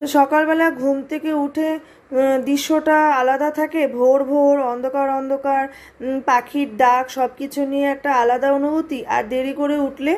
সকালবেলা ঘুম থেকে উঠে দৃশ্যটা আলাদা থাকে, ভোর ভোর অন্ধকার অন্ধকার, পাখির ডাক সব কিছু নিয়ে একটা আলাদা অনুভূতি। আর দেরি করে উঠলে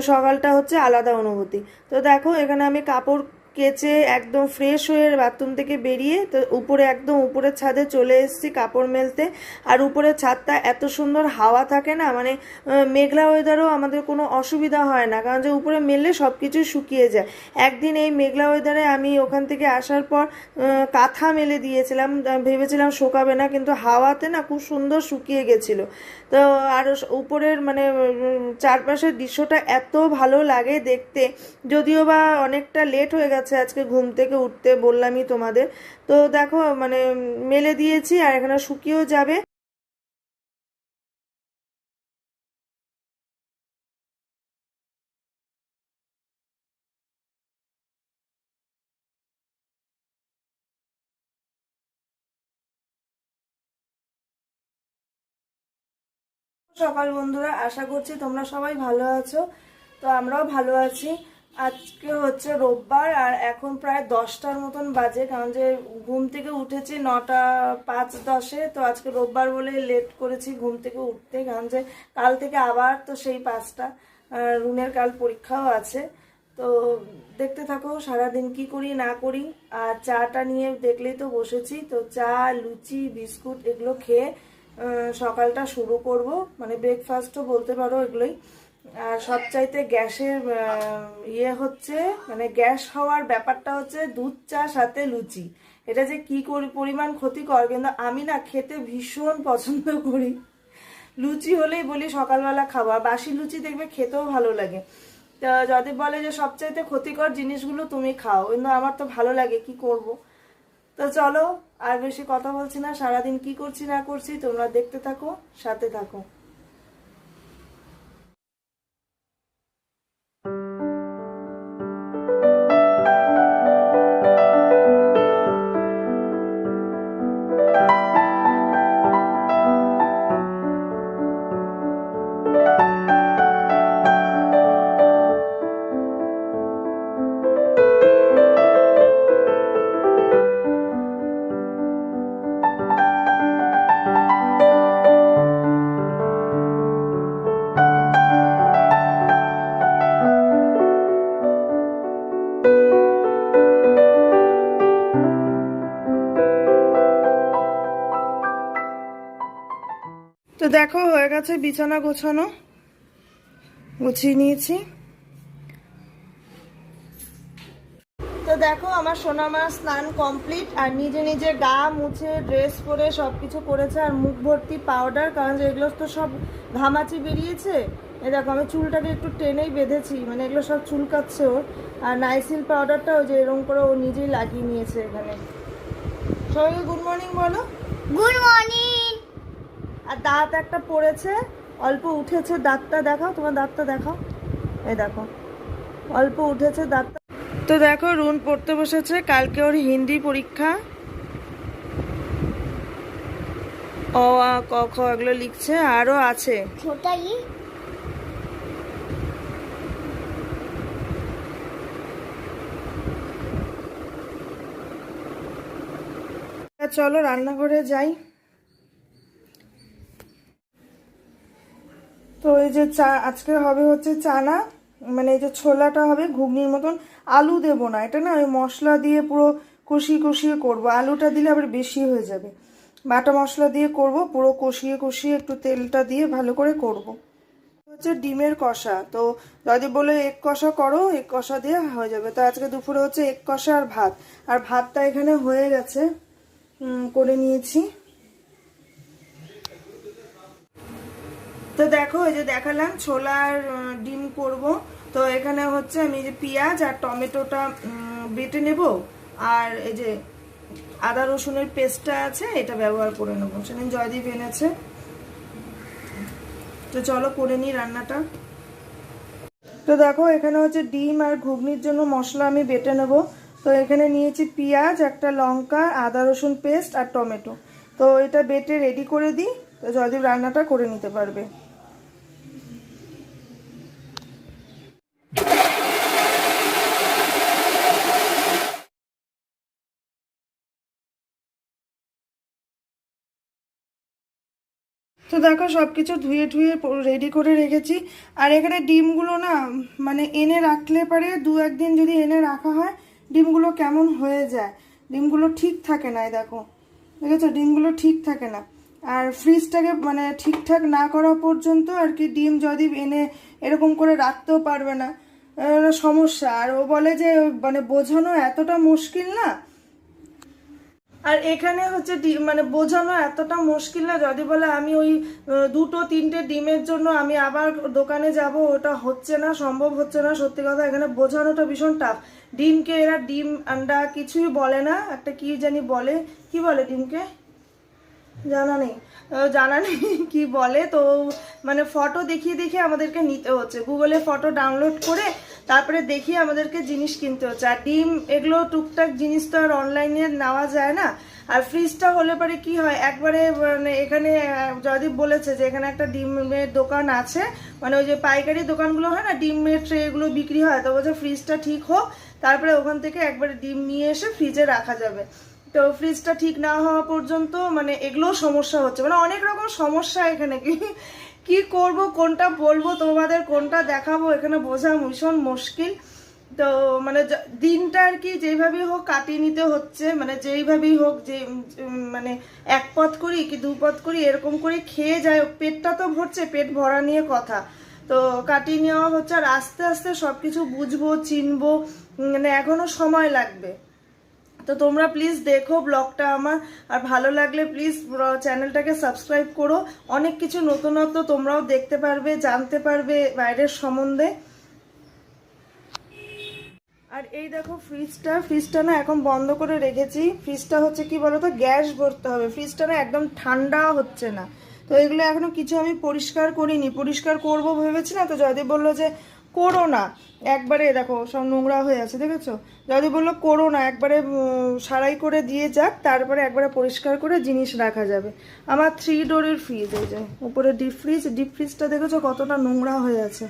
সকালটা হচ্ছে আলাদা অনুভূতি। তো দেখো এখানে আমি কাপড় কেচে একদম ফ্রেশ হয়ে বাথরুম থেকে বেরিয়ে তো উপরে একদম উপরের ছাদে চলে এসেছি কাপড় মেলতে। আর উপরের ছাদটা এত সুন্দর হাওয়া থাকে না, মানে মেঘলা ওয়েদারও আমাদের কোনো অসুবিধা হয় না, কারণ যে উপরে মেললে সব কিছু শুকিয়ে যায়। একদিন এই মেঘলা ওয়েদারে আমি ওখান থেকে আসার পর কাঁথা মেলে দিয়েছিলাম, ভেবেছিলাম শুকাবে না, কিন্তু হাওয়াতে না খুব সুন্দর শুকিয়ে গেছিলো। তো আর উপরের মানে চারপাশের দৃশ্যটা এত ভালো লাগে দেখতে। যদিও বা অনেকটা লেট হয়ে গেছে আজকে ঘুম থেকে উঠতে, বললামই তোমাদের। তো দেখো মানে মেলে দিয়েছি আর এখানে শুকিয়েও যাবে। সকাল বন্ধুরা, আশা করছি তোমরা সবাই ভালো আছো। তো আমরাও ভালো আছি। আজকে হচ্ছে রোববার আর এখন প্রায় 10টার মতন বাজে, কারণ যে ঘুম থেকে উঠেছি 9:05-10-এ। তো আজকে রোববার বলে লেট করেছি ঘুম থেকে উঠতে, কারণ যে কাল থেকে আবার তো সেই 5টা। রুনের কাল পরীক্ষাও আছে। তো দেখতে থাকো সারাদিন কি করি না করি। আর চাটা নিয়ে দেখলেই তো বসেছি, তো চা লুচি বিস্কুট এগুলো খেয়ে সকালটা শুরু করব, মানে ব্রেকফাস্টও বলতে পারো এগুলোই। আর সবচাইতে গ্যাসের হচ্ছে, মানে গ্যাস হওয়ার ব্যাপারটা হচ্ছে দুধ চা সাথে লুচি। এটা যে কি পরিমাণ ক্ষতিকর, কিন্তু আমি না খেতে ভীষণ পছন্দ করি। লুচি হলেই বলি সকালবেলা খাবো, আর বাসি লুচি দেখবে খেতেও ভালো লাগে। তা যদি বলে যে সবচাইতে ক্ষতিকর জিনিসগুলো তুমি খাও, কিন্তু আমার তো ভালো লাগে, কি করব। তো চলো আর বেশি কথা বলছি না, সারাদিন কি করছি না করছি তোমরা দেখতে থাকো, সাথে থাকো। তো দেখো হয়ে গেছে বিছানা গোছানো, গুছিয়ে নিয়েছি। তো দেখো আমার সোনামা স্নান কমপ্লিট, আর নিজে নিজে গা মুছে ড্রেস পরে সব কিছু করেছে, আর মুখ ভর্তি পাউডার, কারণ যে এগুলো তো সব ঘামাচি বেরিয়েছে। এই দেখো আমি চুলটাকে একটু টেনেই বেঁধেছি, মানে এগুলো সব চুলকাচ্ছে ওর। আর নাইসিল পাউডারটা ওই যে এরকম করে ও নিজেই লাগিয়ে নিয়েছে এখানে। সবাইকে গুড মর্নিং বলো। Good morning. আর দাঁত একটা পড়েছে, অল্প উঠেছে দাঁতটা, দেখাও তোমার দাঁতটা দেখাও, এই দেখো অল্প উঠেছে দাঁতটা। তো দেখো রুন পড়তে বসেছে, কালকে ওর হিন্দি পরীক্ষা। অ আ ক খ এগুলো লিখছে, আরও আছে। ছোটাই চলো রান্নাঘরে যাই। তো এই যে চা আজকে হবে হচ্ছে চানা, মানে এই যে ছোলাটা হবে ঘুগনির মতন। আলু দেবো না, এটা না ওই মশলা দিয়ে পুরো কষিয়ে কষিয়ে করবো, আলুটা দিলে আবার বেশি হয়ে যাবে। বাটা মশলা দিয়ে করব, পুরো কষিয়ে কষিয়ে একটু তেলটা দিয়ে ভালো করে করব। হচ্ছে ডিমের কষা, তো যদি বলে এক কষা করো, এক কষা দিয়ে হয়ে যাবে। তো আজকে দুপুরে হচ্ছে এক কষা আর ভাত। আর ভাতটা এখানে হয়ে গেছে, করে নিয়েছি। তো দেখো এই যে দেখালাম ছোলার ডিম করব। তো এখানে হচ্ছে আমি যে পেঁয়াজ আর টমেটোটা বেটে নেব, আর এই যে আদা রসুনের পেস্টটা আছে এটা ব্যবহার করে নেবো, সেদিন জয়দীপ এনেছে। তো চলো করে নিই রান্নাটা। তো দেখো এখানে হচ্ছে ডিম আর ঘুগনির জন্য মশলা আমি বেটে নেব। তো এখানে নিয়েছি পেঁয়াজ, একটা লঙ্কা, আদা রসুন পেস্ট আর টমেটো। তো এটা বেটে রেডি করে দিই, তো জয়দীপ রান্নাটা করে নিতে পারবে। তো দেখো সব কিছু ধুয়ে ধুয়ে রেডি করে রেখেছি। আর এখানে ডিমগুলো না মানে এনে রাখলে পারে 2-1 দিন যদি এনে রাখা হয় ডিমগুলো কেমন হয়ে যায়, ডিমগুলো ঠিক থাকে না। দেখো দেখেছো, ডিমগুলো ঠিক থাকে না। আর ফ্রিজটাকে মানে ঠিকঠাক না করা পর্যন্ত আর কি ডিম যদি এনে এরকম করে রাখতেও পারবে না, সমস্যা। আর ও বলে যে মানে বোঝানো এতটা মুশকিল না, আর এখানে হচ্ছে মানে বোঝানো এতটা মুশকিল না, যদি বলে আমি ওই 2-3টে ডিমের জন্য আমি আবার দোকানে যাব, ওটা হচ্ছে না, সম্ভব হচ্ছে না। সত্যি কথা এখানে বোঝানোটা ভীষণ টাফ। ডিমকে এরা ডিম আন্ডা কিছুই বলে না, একটা কি জানি বলে, কি বলে ডিমকে জানা নেই, জানা নেই কি বলে। তো মানে ফটো দেখিয়ে দেখিয়ে আমাদেরকে নিতে হচ্ছে, গুগলে ফটো ডাউনলোড করে তারপরে দেখিয়ে আমাদেরকে জিনিস কিনতে হচ্ছে। আর ডিম এগুলো টুকটাক জিনিস তো আর অনলাইনে নেওয়া যায় না। আর ফ্রিজটা হলে পরে কি হয়, একবারে মানে এখানে জয়দীপ বলেছে যে এখানে একটা ডিমের দোকান আছে, মানে ওই যে পাইকারি দোকানগুলো হয় না, ডিমের ট্রেগুলো বিক্রি হয়। তো বলছে ফ্রিজটা ঠিক হোক, তারপরে ওখান থেকে একবারে ডিম নিয়ে এসে ফ্রিজে রাখা যাবে। তো ফ্রিজটা ঠিক না হওয়া পর্যন্ত মানে এগুলো সমস্যা হচ্ছে, মানে অনেক রকম সমস্যা এখানে। কি করব, কোনটা বলবো তোমাদের, কোনটা দেখাবো, এখানে বোঝা ভীষণ মুশকিল। তো মানে দিনটা আর কি যেইভাবেই হোক কাটিয়ে নিতে হচ্ছে, মানে যেইভাবেই হোক, যে মানে 1 পদ করি কি 2 পদ করি এরকম করে খেয়ে যায়, পেটটা তো ভরছে, পেট ভরা নিয়ে কথা। তো কাটিয়ে নেওয়া হচ্ছে, আর আস্তে আস্তে সবকিছু বুঝবো চিনবো, মানে এখনো সময় লাগবে। তো তোমরা প্লিজ দেখো ব্লগটা আমার, আর ভালো লাগলে প্লিজ চ্যানেলটাকে সাবস্ক্রাইব করো। অনেক কিছু নতুনত্ব তোমরাও দেখতে পারবে, জানতে পারবে বাইরের সম্বন্ধে। আর এই দেখো ফ্রিজটা না এখন বন্ধ করে রেখেছি। ফ্রিজটা হচ্ছে কি বলতো, গ্যাস ভরতে হবে, ফ্রিজটা না একদম ঠান্ডা হচ্ছে না। তো এগুলো এখনো কিছু আমি পরিষ্কার করিনি, পরিষ্কার করব ভেবেছি না। তো জয়দীপ বললো যে করো না একবারে, দেখো সব নোংরা হয়ে আছে দেখেছো। জয়দীপ বললো করো না, একবারে সারাই করে দিয়ে যাক, তারপরে একবারে পরিষ্কার করে জিনিস রাখা যাবে। আমার 3 ডোরের ফ্রিজ, এই যে উপরে ডিপ ফ্রিজটা দেখেছো কতটা নোংরা হয়ে আছে।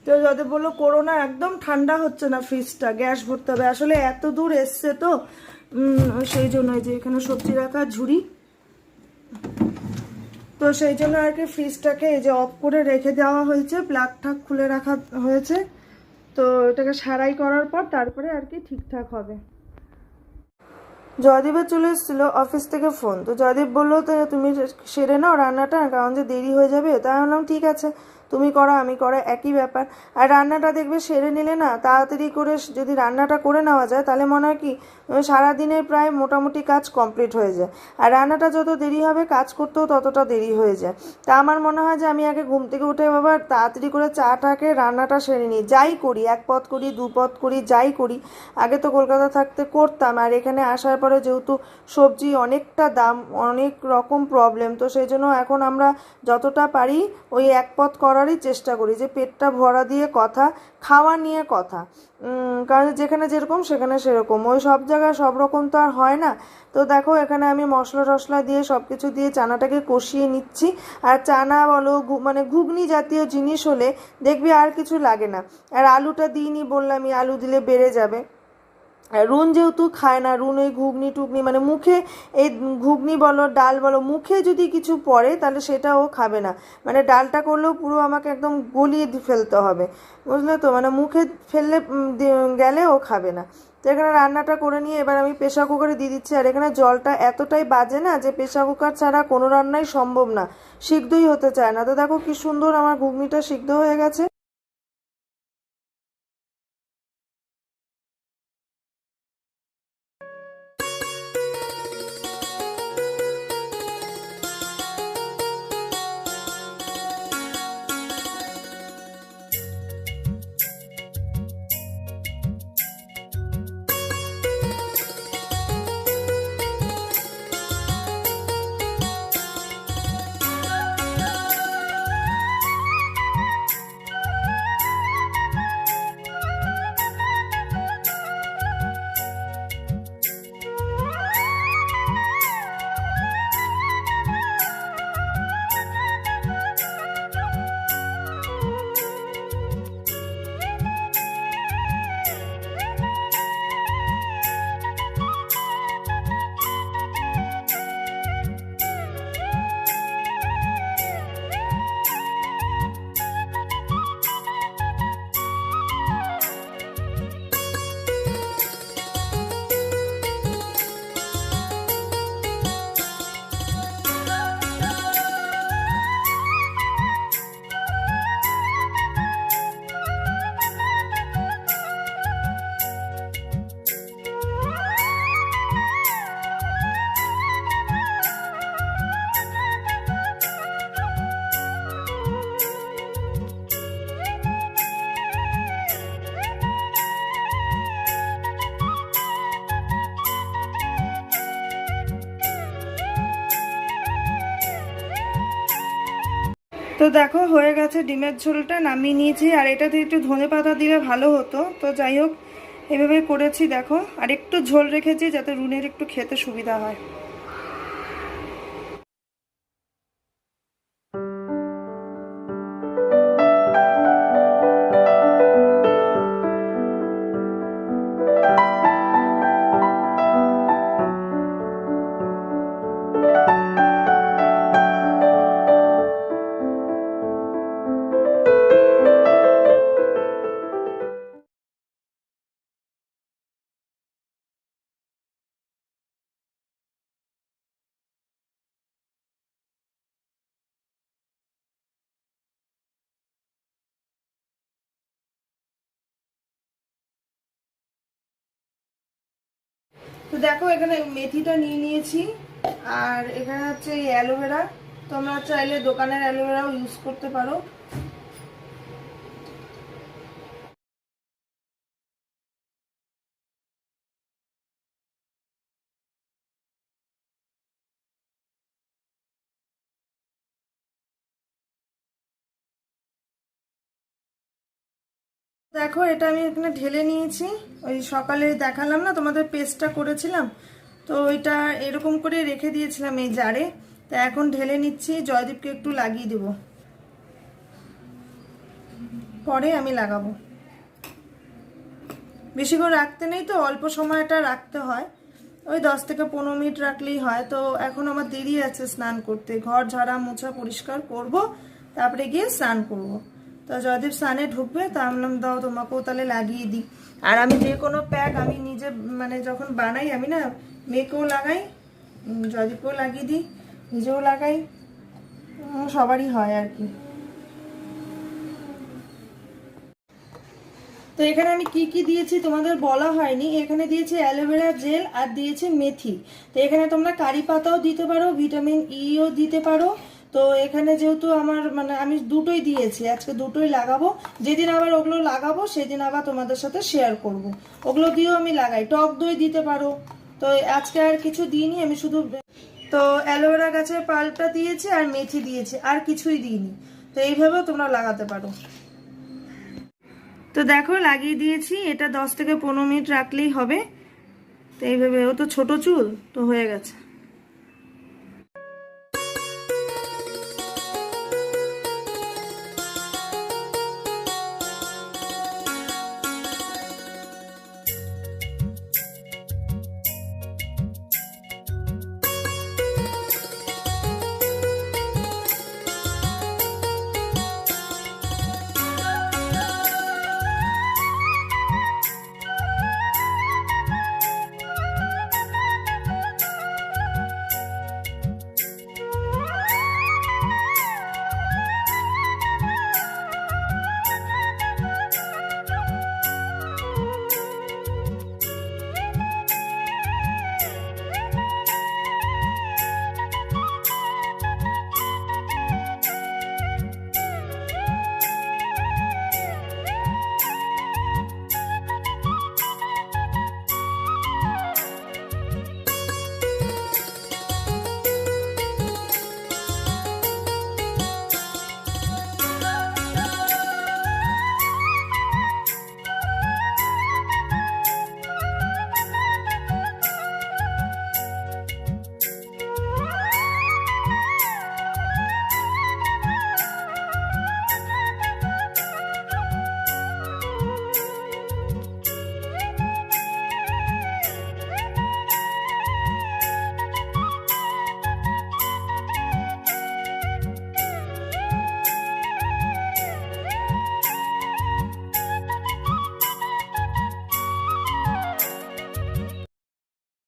তো যাদের বললো করো না, একদম ঠান্ডা হচ্ছে না ফ্রিজটা, গ্যাস ভরতে হবে। আসলে এত দূর এসছে তো সেই জন্য, যে এখানে সবজি রাখার ঝুড়ি, তো সেই জন্য আর কি ফ্রিজটাকে এই যে অফ করে রেখে দেওয়া হয়েছে, প্লাগ ঠাক খুলে রাখা হয়েছে। তো এটাকে সারাই করার পর তারপরে আর কি ঠিকঠাক হবে। জয়দীপের চলে এসেছিলো অফিস থেকে ফোন। তো জয়দীপ বললো তো তুমি সেরে নাও রান্নাটা, কারণ যে দেরি হয়ে যাবে। তাই বললাম ঠিক আছে, তুমি করো আমি করো একই ব্যাপার। আর রান্নাটা দেখবে সেরে নিলে না, তাড়াতাড়ি করে যদি রান্নাটা করে নেওয়া যায় তাহলে মনে হয় কি সারাদিনের প্রায় মোটামুটি কাজ কমপ্লিট হয়ে যায়। আর রান্নাটা যত দেরি হবে কাজ করতেও ততটা দেরি হয়ে যায়। তা আমার মনে হয় যে আমি আগে ঘুম থেকে উঠে বাবা তাড়াতাড়ি করে চাটাকে রান্নাটা সেরে নিই, যাই করি 1 পদ করি 2 পদ করি যাই করি। আগে তো কলকাতা থাকতে করতাম, আর এখানে আসার পরে যেহেতু সবজি অনেকটা দাম, অনেক রকম প্রবলেম, তো সেই জন্য এখন আমরা যতটা পারি ওই 1 পদ করারই চেষ্টা করি, যে পেটটা ভরা দিয়ে কথা, খাওয়া নিয়ে কথা। কারণ যেখানে যেরকম সেখানে সেরকম, ওই সব জায়গায় সব রকম তো আর হয় না। তো দেখো এখানে আমি মশলা টশলা দিয়ে সব কিছু দিয়ে চানাটাকে কষিয়ে নিচ্ছি। আর চানা বলো মানে ঘুগনি জাতীয় জিনিস হলে দেখবি আর কিছু লাগে না। আর আলুটা দিইনি বললামই, আলু দিলে বেড়ে যাবে। রুন যেহেতু খায় না, রুন ওই ঘুগনি টুগনি মানে মুখে, এই ঘুগনি বলো ডাল বলো মুখে যদি কিছু পড়ে তাহলে সেটা ও খাবে না। মানে ডালটা করলেও পুরো আমাকে একদম গলিয়ে ফেলতে হবে, বুঝলে তো, মানে মুখে ফেললে গেলে ও খাবে না। তো এখানে রান্নাটা করে নিয়ে এবার আমি প্রেশার কুকারে দিয়ে দিচ্ছি। আর এখানে জলটা এতটাই বাজে না যে প্রেশার কুকার ছাড়া কোনো রান্নাই সম্ভব না, সিদ্ধই হতে চায় না। তো দেখো কি সুন্দর আমার ঘুগনিটা সিদ্ধ হয়ে গেছে। তো দেখো হয়ে গেছে ডিমের ঝোলটা, নামিয়ে নিয়েছি। আর এটাতে একটু ধনেপাতা দিলে ভালো হতো, তো যাই হোক এভাবে করেছি। দেখো আর একটু ঝোল রেখেছি যাতে রুনের একটু খেতে সুবিধা হয়। তো দেখো এখানে মেথিটা নিয়ে নিয়েছি, আর এখানে হচ্ছে এই অ্যালোভেরা। তোমরা চাইলে দোকানের অ্যালোভেরাও ইউজ করতে পারো। দেখো এটা আমি এখানে ঢেলে নিয়েছি। ওই সকালে দেখালাম না তোমাদের, পেস্টটা করেছিলাম, তো ওইটা এরকম করে রেখে দিয়েছিলাম এই জারে। তা এখন ঢেলে নিচ্ছি, জয়দীপকে একটু লাগিয়ে দেব, পরে আমি লাগাবো। বেশিক্ষণ রাখতে নেই তো, অল্প সময়টা রাখতে হয়, ওই 10 থেকে 15 মিনিট রাখলেই হয়। তো এখন আমার দেরি আছে স্নান করতে, ঘর ঝাড়া মোছা পরিষ্কার করব, তারপরে গিয়ে স্নান করব। তো জয়দীপ স্নানে ঢুকবে, তা আমি বললাম দাও তোমাকেও তাহলে লাগিয়ে দিই। আর আমি যে কোনো প্যাক আমি নিজে মানে যখন বানাই আমি না মেয়েকেও লাগাই, জয়দীপকেও লাগিয়ে দিই, নিজেও লাগাই, সবারই হয় আর কি। তো এখানে আমি কি কি দিয়েছি তোমাদের বলা হয়নি। এখানে দিয়েছি অ্যালোভেরা জেল আর দিয়েছি মেথি। তো এখানে তোমরা কারি পাতাও দিতে পারো, ভিটামিন ইও দিতে পারো। তো এখানে যেহেতু আমার মানে আমি দুটোই দিয়েছি, আজকে দুটোই লাগাবো। যেদিন আবার ওগুলো লাগাবো সেদিন আবার তোমাদের সাথে শেয়ার করব। ওগুলো দিয়েও আমি লাগাই, টক দই দিতে পারো। তো আজকে আর কিছু দিইনি, আমি শুধু তো অ্যালোভেরা গাছের পাল্পটা দিয়েছি আর মেথি দিয়েছি, আর কিছুই দিইনি। তো এইভাবেও তোমরা লাগাতে পারো। তো দেখো লাগিয়ে দিয়েছি, এটা 10 থেকে 15 মিনিট রাখলেই হবে। তো এইভাবে, ও তো ছোট চুল, তো হয়ে গেছে।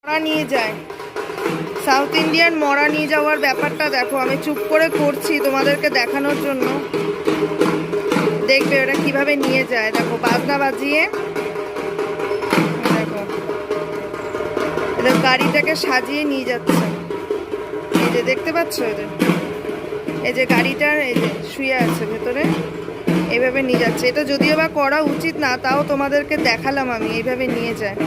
মরা নিয়ে যায়, সাউথ ইন্ডিয়ান মরা নিয়ে যাওয়ার ব্যাপারটা দেখো, আমি চুপ করে করছি তোমাদেরকে দেখানোর জন্য। দেখবে ওরা কিভাবে নিয়ে যায়, দেখো বাজনা বাজিয়ে, দেখো এদের গাড়িটাকে সাজিয়ে নিয়ে যাচ্ছে। এই যে দেখতে পাচ্ছ, এই যে গাড়িটার এই যে শুয়ে আছে ভেতরে, এইভাবে নিয়ে যাচ্ছে। এটা যদিও বা করা উচিত না, তাও তোমাদেরকে দেখালাম আমি, এইভাবে নিয়ে যায়।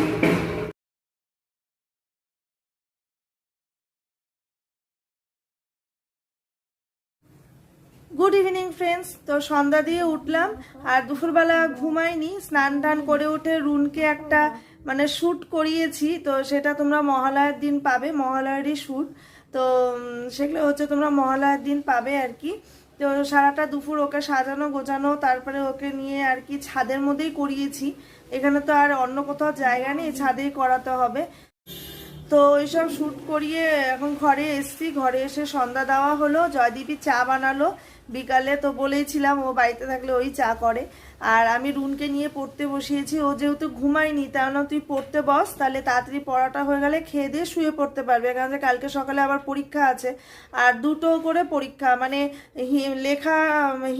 Good evening friends. তো সন্ধ্যা দিয়ে উঠলাম আর দুপুরবেলা ঘুমাইনি, স্নান টান করে উঠে রুনকে একটা মানে শ্যুট করিয়েছি। তো সেটা তোমরা মহালয়ার দিন পাবে, মহালয়ারই শ্যুট। তো সেগুলো হচ্ছে তোমরা মহালয়ার দিন পাবে আর কি। তো সারাটা দুপুর ওকে সাজানো গোছানো, তারপরে ওকে নিয়ে আর কি ছাদের মধ্যেই করিয়েছি। এখানে তো আর অন্য কোথাও জায়গা নেই, ছাদেই করাতে হবে। তো এইসব শ্যুট করিয়ে এখন ঘরে এসছি, ঘরে এসে সন্ধ্যা দেওয়া হলো। জয়দীপই চা বানালো বিকালে, তো বলেইছিলাম ও বাড়িতে থাকলে ওই চা করে। আর আমি রুনকে নিয়ে পড়তে বসিয়েছি, ও যেহেতু ঘুমায়নি তাই না, তুই পড়তে বস, তাহলে তাড়াতাড়ি পড়াটা হয়ে গেলে খেয়ে দিয়ে শুয়ে পড়তে পারবে, কারণ যে কালকে সকালে আবার পরীক্ষা আছে। আর দুটো করে পরীক্ষা, মানে লেখা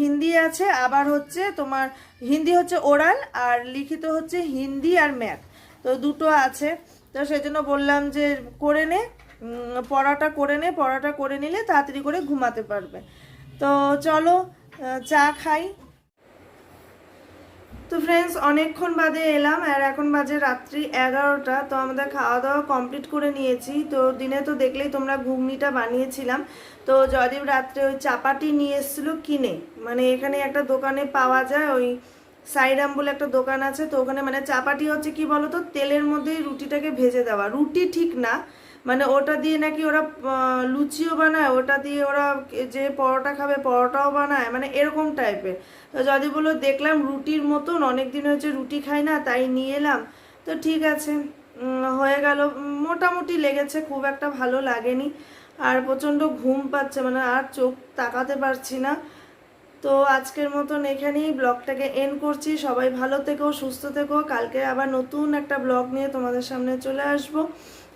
হিন্দি আছে, আবার হচ্ছে তোমার হিন্দি হচ্ছে ওরাল, আর লিখিত হচ্ছে হিন্দি আর ম্যাথ। তো দুটো আছে। তো সেজন্য বললাম যে করে নে, পড়াটা করে নিলে তাড়াতাড়ি করে ঘুমাতে পারবে। তো চলো চা খাই। তো ফ্রেন্ডস, অনেকক্ষণ বাদে এলাম আর এখন বাজে রাত্রি 11টা। তো আমাদের খাওয়া দাওয়া কমপ্লিট করে নিয়েছি। তো দিনে তো দেখলেই তোমরা ঘুগনিটা বানিয়েছিলাম। তো জয়দীপ রাত্রে ওই চাপাটি নিয়ে এসেছিলো কিনে, মানে এখানে একটা দোকানে পাওয়া যায়, ওই সাইরাম বলে একটা দোকান আছে। তো ওখানে মানে চাপাটি হচ্ছে কি বলতো, তেলের মধ্যে রুটিটাকে ভেজে দেওয়া, রুটি ঠিক না, মানে ওটা দিয়ে নাকি ওরা লুচিও বানায়, ওটা দিয়ে ওরা যে পরোটা খাবে পরোটাও বানায়, মানে এরকম টাইপের। তো যদি বলো দেখলাম রুটির মতন, অনেক দিন হয়েছে রুটি খাই না, তাই নিয়ে এলাম। তো ঠিক আছে, হয়ে গেল। মোটামুটি লেগেছে, খুব একটা ভালো লাগেনি। আর প্রচণ্ড ঘুম পাচ্ছে, মানে আর চোখ তাকাতে পারছি না। তো আজকের মতন এখানেই ব্লগটাকে এন্ড করছি। সবাই ভালো থেকো, সুস্থ থেকো। কালকে আবার নতুন একটা ব্লগ নিয়ে তোমাদের সামনে চলে আসবো।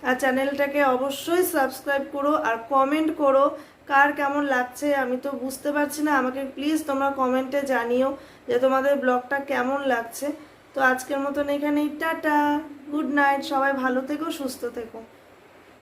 আর চ্যানেলটাকে অবশ্যই সাবস্ক্রাইব করো আর কমেন্ট করো কার কেমন লাগছে। আমি তো বুঝতে পারছি না, আমাকে প্লিজ তোমরা কমেন্টে জানিও যে তোমাদের ব্লগটা কেমন লাগছে। তো আজকের মতন এখানেই টাটা, গুড নাইট, সবাই ভালো থেকো, সুস্থ থেকো।